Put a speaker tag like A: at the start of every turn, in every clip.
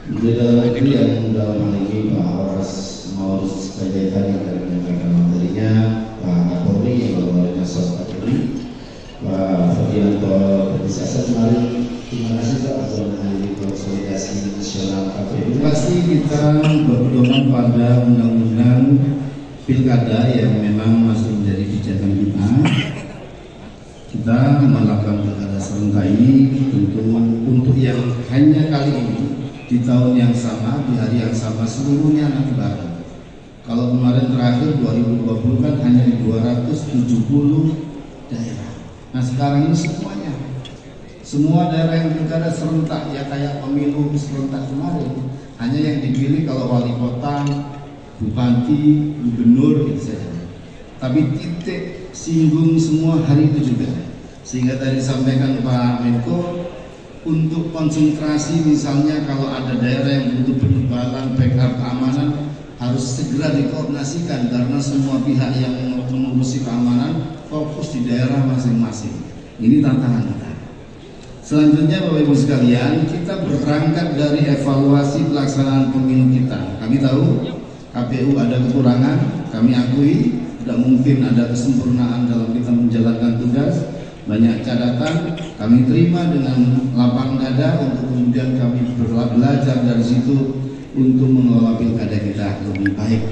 A: Menteri Dalam Negeri yang dalam hal ini Pak Horas Maurus Panjaitan yang akan menyampaikan materinya, Pak Kapolri yang dalam hal ini Kapolri, Pak Ferdianto Pertisasa. Mari, terima kasih Pak atas menghadiri konsolidasi nasional KPU.
B: Pasti kita berpedoman pada undang-undang pilkada yang memang masih menjadi pijakan kita. Kita melakukan pilkada serentak ini untuk yang hanya kali ini di tahun yang sama, di hari yang sama, seluruhnya nanti bareng. Kalau kemarin terakhir 2020 kan hanya di 270 daerah. Nah sekarang ini semuanya, semua daerah yang pilkada serentak, ya kayak pemilu serentak kemarin, hanya yang dipilih kalau wali kota, bupati, gubernur gitu saja. Tapi titik singgung semua hari itu juga. Sehingga tadi disampaikan Pak Menko, untuk konsentrasi misalnya kalau ada daerah yang butuh penebalan backup keamanan harus segera dikoordinasikan karena semua pihak yang mengurusi keamanan fokus di daerah masing-masing. Ini tantangan kita. Selanjutnya Bapak Ibu sekalian, kita berangkat dari evaluasi pelaksanaan pemilu kita. Kami tahu KPU ada kekurangan, kami akui tidak mungkin ada kesempurnaan dalam kita menjalankan tugas. Banyak catatan kami terima dengan lapang dada untuk kemudian kami belajar dari situ untuk mengelola pilkada kita lebih baik.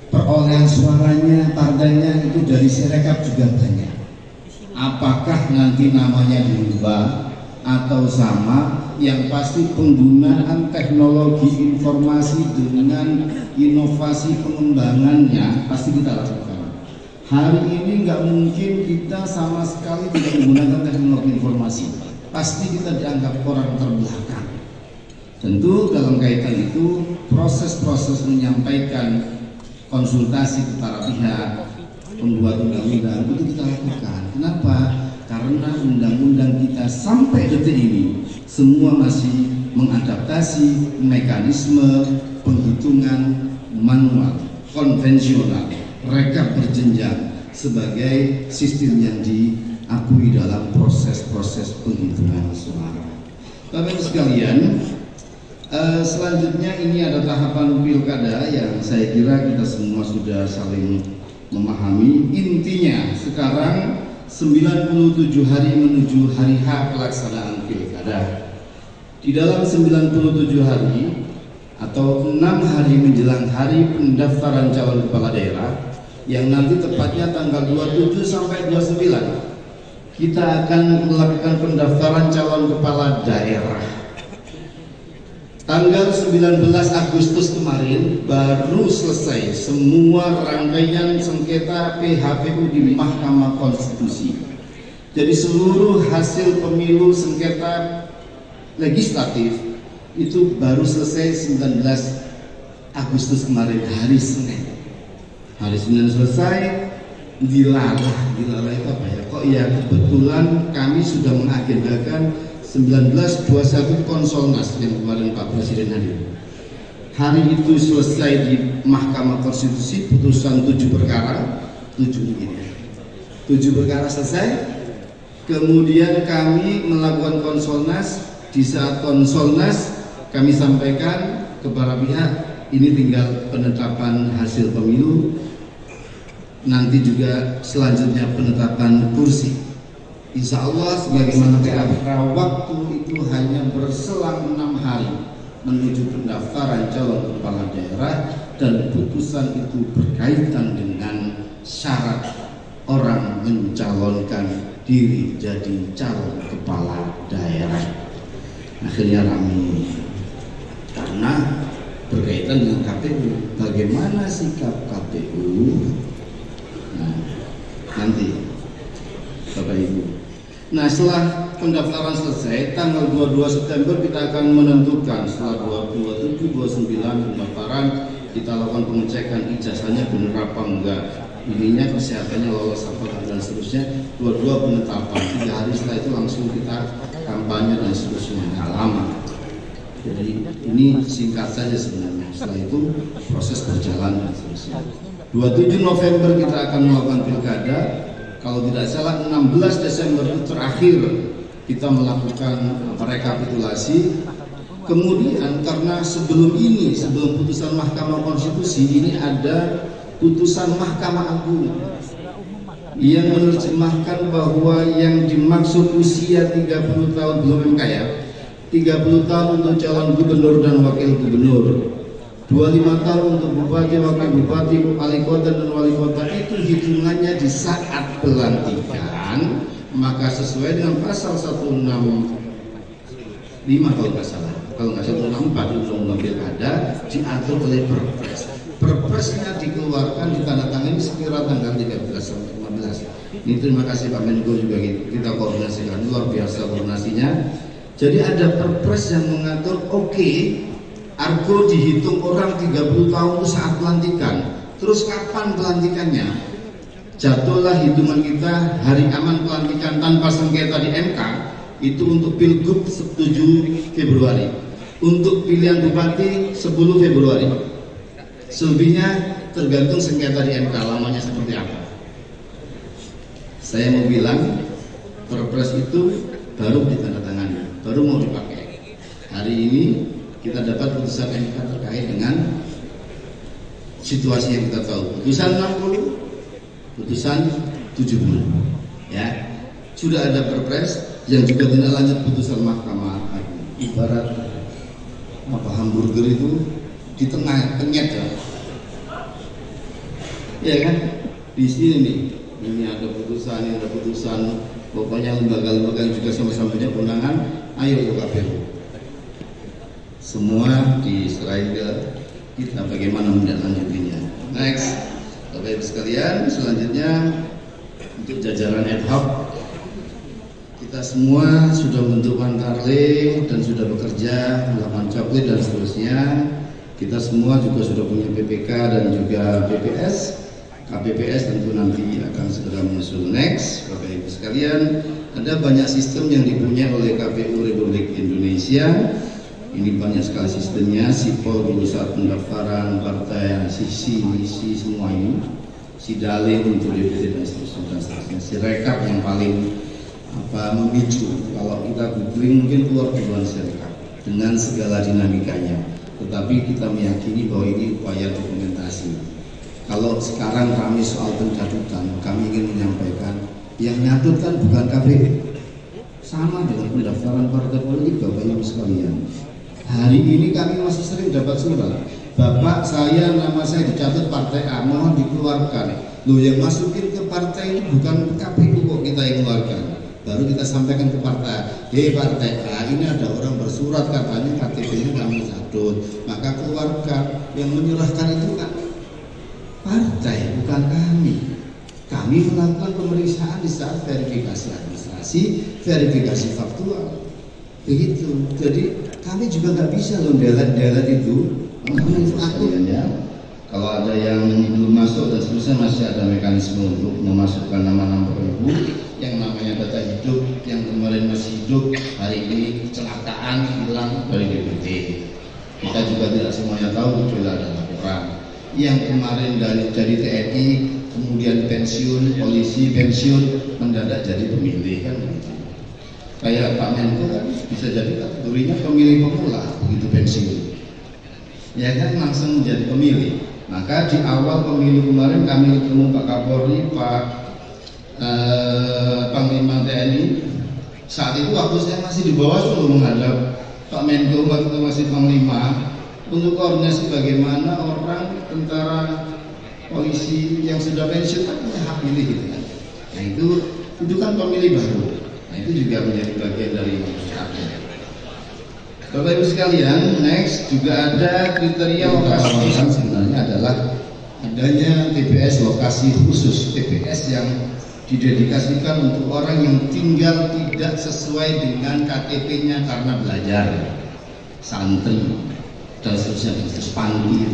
B: Perolehan suaranya, partainya itu dari Sirekap juga banyak. Apakah nanti namanya diubah atau sama? Yang pasti penggunaan teknologi informasi dengan inovasi pengembangannya pasti kita lakukan. Hari ini nggak mungkin kita sama sekali tidak menggunakan teknologi informasi. Pasti kita dianggap orang terbelakang. Tentu dalam kaitan itu proses-proses menyampaikan konsultasi ke para pihak pembuat undang-undang itu kita lakukan. Kenapa? Karena undang-undang kita sampai detik ini semua masih mengadaptasi mekanisme penghitungan manual, konvensional, rekap berjenjang sebagai sistem yang diakui dalam proses-proses penghitungan suara. Bapak-Ibu sekalian, selanjutnya ini ada tahapan pilkada yang saya kira kita semua sudah saling memahami. Intinya sekarang 97 hari menuju hari H pelaksanaan pilkada. Di dalam 97 hari atau 6 hari menjelang hari pendaftaran calon kepala daerah yang nanti tepatnya tanggal 27 sampai 29 kita akan melakukan pendaftaran calon kepala daerah. Tanggal 19 Agustus kemarin baru selesai semua rangkaian sengketa PHPU di Mahkamah Konstitusi. Jadi seluruh hasil pemilu sengketa legislatif itu baru selesai 19 Agustus kemarin, hari Senin. Hari Senin selesai, dilalah itu apa ya? Kok ya kebetulan kami sudah mengagendakan 1921 Konsolnas yang kemarin Pak Presiden hadir. Hari itu selesai di Mahkamah Konstitusi putusan 7 perkara, 7 perkara selesai. Kemudian kami melakukan Konsolnas. Di saat Konsolnas kami sampaikan kepada pihak ini tinggal penetapan hasil pemilu, nanti juga selanjutnya penetapan kursi. Insya Allah sebagaimana kira-kira waktu itu hanya berselang 6 hari menuju pendaftaran calon kepala daerah dan putusan itu berkaitan dengan syarat orang mencalonkan diri jadi calon kepala daerah. Akhirnya ramai karena berkaitan dengan KPU. Bagaimana sikap KPU? Nah, nanti Bapak Ibu. Nah, setelah pendaftaran selesai tanggal 22 September kita akan menentukan setelah 27, 29 pendaftaran kita lakukan pengecekan ijazahnya benar apa enggak, ininya kesehatannya lolos apa dan seterusnya. 22 penetapan, 3 hari setelah itu langsung kita kampanye dan seterusnya. Nggak lama. Jadi ini singkat saja sebenarnya. Setelah itu proses berjalan dan seterusnya. 27 November kita akan melakukan pilkada. Kalau tidak salah 16 Desember itu terakhir kita melakukan rekapitulasi. Kemudian karena sebelum putusan Mahkamah Konstitusi ini ada putusan Mahkamah Agung yang menerjemahkan bahwa yang dimaksud usia 30 tahun belum MK ya, 30 tahun untuk calon gubernur dan wakil gubernur, 25 tahun untuk bupati, wakil bupati, wali kota dan wali kota, itu hitungannya di saat pelantikan. Maka sesuai dengan pasal 165 kalau nggak salah, kalau nggak salah 164 Undang-Undang Pilkada diatur oleh Perpres. Perpresnya dikeluarkan ditandatangani sekira tanggal 13 sampai 15. Ini terima kasih Pak Menko juga kita koordinasikan, luar biasa koordinasinya. Jadi ada Perpres yang mengatur argo dihitung orang 30 tahun itu saat pelantikan. Terus kapan pelantikannya? Jatuhlah hitungan kita hari aman pelantikan tanpa sengketa di MK itu untuk Pilgub 7 Februari, untuk pilihan bupati 10 Februari. Selebihnya tergantung sengketa di MK lamanya seperti apa. Saya mau bilang Perpres itu baru ditandatangani, baru mau dipakai. Hari ini kita dapat putusan MK terkait dengan situasi yang kita tahu. Putusan 60, putusan 70, ya sudah ada Perpres yang juga tidak lanjut putusan Mahkamah Agung. Ibarat hamburger itu di tengah kenyat ya kan, di sini nih ini ada putusan, ini ada putusan, pokoknya lembaga-lembaga yang juga sama-sama punya kewenangan, ayo ke KPU, semua diserahin ke kita bagaimana menindaklanjutinya. Next. Bapak Ibu sekalian, selanjutnya untuk jajaran ad hoc, kita semua sudah membentuk Wantarle dan sudah bekerja melakukan coklit dan seterusnya. Kita semua juga sudah punya PPK dan juga PPS, KPPS tentu nanti akan segera menyusul. Next, Bapak Ibu sekalian, ada banyak sistem yang dipunyai oleh KPU Republik Indonesia. Ini banyak sekali sistemnya, sipol dulu saat pendaftaran partai, misi semua ini, sidale untuk DPD dan seterusnya, sirekap yang paling memicu. Kalau kita googling mungkin keluar duluan sirekap dengan segala dinamikanya. Tetapi kita meyakini bahwa ini upaya dokumentasi. Kalau sekarang kami soal pencatutan, kami ingin menyampaikan yang nyatut kan bukan KPU, sama dengan pendaftaran partai politik Bapak Ibu sekalian. Hari ini kami masih sering dapat surat, Bapak nama saya dicatat partai A, mohon dikeluarkan. Loh, yang masukin ke partai ini bukan KPU kok kita yang keluarkan. Baru kita sampaikan ke partai, partai A ini ada orang bersurat katanya KTP-nya kami catut, maka keluarkan. Yang menyerahkan itu kan partai, bukan kami. Kami melakukan pemeriksaan di saat verifikasi administrasi, verifikasi faktual. Begitu. Jadi kami juga nggak bisa loh delet itu. Itu akun ya. Kalau ada yang belum masuk dan seterusnya masih ada mekanisme untuk memasukkan nama-nama ibu yang namanya data hidup, yang kemarin masih hidup, hari ini kecelakaan hilang dari DPT. Kita juga tidak semuanya tahu, kecuali ada laporan. Yang kemarin dari TNI kemudian pensiun, polisi pensiun, mendadak jadi pemilih kan begitu. Kayak Pak Menko kan bisa jadi kategorinya pemilih pemula begitu pensiun, ya kan langsung menjadi pemilih. Maka di awal pemilu kemarin kami ketemu Pak Kapolri, Pak Panglima TNI. Saat itu waktu saya masih di Bawaslu menghadap Pak Menko waktu masih Panglima untuk koordinasi bagaimana orang tentara polisi yang sudah pensiun kan punya hak pilih gitu kan. Nah itu kan pemilih baru. Nah itu juga menjadi bagian dari masyarakat. Bapak Ibu sekalian, next juga ada kriteria lokasi. Sebenarnya adalah adanya TPS lokasi khusus, TPS yang didedikasikan untuk orang yang tinggal tidak sesuai dengan KTP-nya karena belajar, santri dan seterusnya, terus panggil,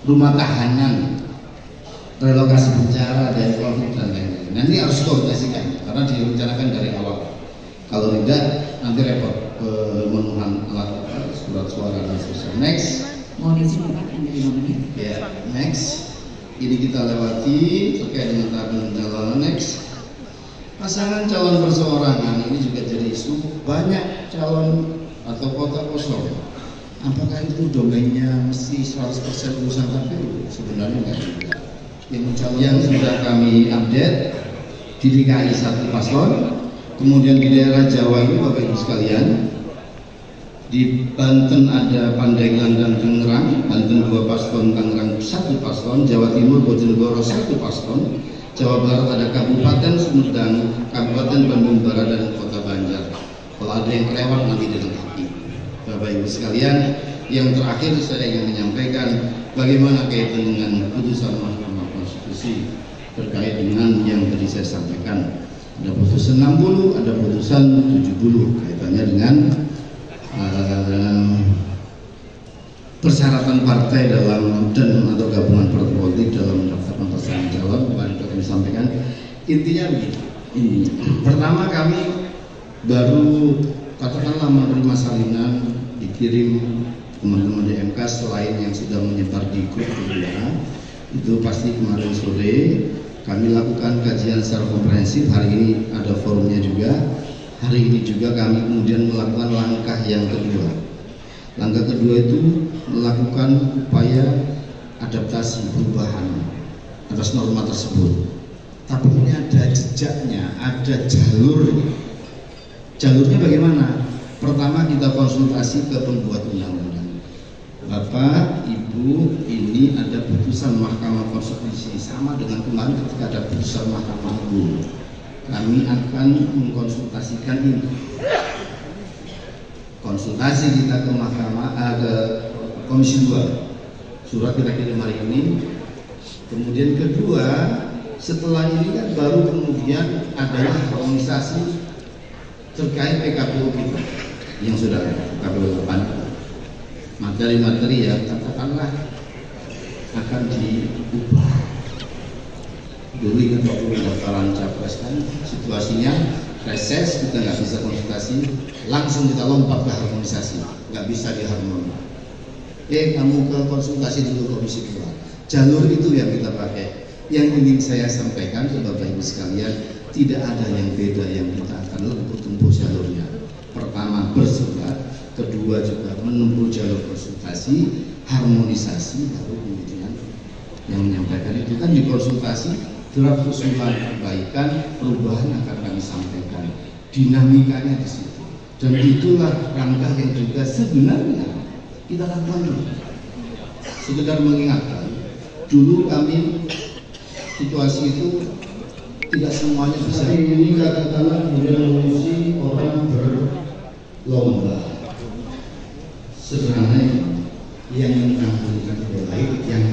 B: rumah tahanan, relokasi bencana dari konflik dan lain-lain. Nanti harus koordinasikan karena direncanakan dari awal. Kalau tidak nanti repot pemenuhan alat surat suara dan seterusnya. Next.
C: Mohon izin Bapak, Anda 5 menit.
B: Ya, next. Ini kita lewati terkait dengan tahapan pencalonan. Next. Pasangan calon perseorangan ini juga jadi isu. Banyak calon atau kota kosong. Apakah itu domainnya mesti 100% urusan KPU? Sebenarnya enggak juga. Yang sudah kami update di DKI 1 paslon, kemudian di daerah Jawa ini Bapak Ibu sekalian, di Banten ada Pandeglang dan Tangerang, Banten 2 paslon, Tangerang 1 paslon, Jawa Timur Bojonegoro 1 paslon, Jawa Barat ada Kabupaten Sumedang, Kabupaten Bandung Barat dan Kota Banjar. Kalau ada yang kelewat nanti dilengkapi. Bapak Ibu sekalian, yang terakhir saya ingin menyampaikan bagaimana kaitan dengan putusan Mahkamah Konstitusi terkait dengan yang tadi saya sampaikan. Ada putusan 60, ada putusan 70 kaitannya dengan persyaratan partai dalam dan atau gabungan partai politik dalam mendaftarkan pasangan calon. Kemarin sudah kami sampaikan. Intinya begini. Pertama, kami baru katakanlah menerima salinan dikirim teman-teman di MK selain yang sudah menyebar di grup media, itu pasti kemarin sore kami lakukan kajian secara komprehensif. Hari ini ada forumnya juga. Hari ini juga kami kemudian melakukan langkah yang kedua. Langkah kedua itu melakukan upaya adaptasi perubahan atas norma tersebut. Tapi ini ada jejaknya, ada jalurnya bagaimana? Pertama, kita konsultasi ke pembuat undang-undang. Bapak, Ibu, ini ada putusan Mahkamah Konstitusi sama dengan kemarin ketika ada putusan Mahkamah Agung. Kami akan mengkonsultasikan ini. Konsultasi kita ke ke Komisi 2. Surat kita kirim hari ini. Kemudian kedua, setelah ini kan baru kemudian adalah harmonisasi terkait PKPU kita yang sudah PKPU depan. Materi-materi yang katakanlah akan diubah. Dulu ingat waktu pendaftaran capres kan situasinya reses, kita nggak bisa konsultasi, langsung kita lompat ke harmonisasi, nggak bisa diharmoni. Kamu ke konsultasi dulu Komisi 2. Jalur itu yang kita pakai. Yang ingin saya sampaikan ke Bapak Ibu sekalian, tidak ada yang beda yang kita akan tempuh jalurnya. Pertama bersurat, kedua juga menempuh jalur konsultasi, harmonisasi, baru kemudian yang menyampaikan itu kan dikonsultasi, draft usulan perbaikan, perubahan akan kami sampaikan. Dinamikanya di situ. Dan itulah langkah yang juga sebenarnya kita lakukan dulu. Sekedar mengingatkan, dulu kami situasi itu tidak semuanya bisa. Ini katakanlah kemudian mengisi orang berlomba. Sederhana yang menampilkan yang baik, yang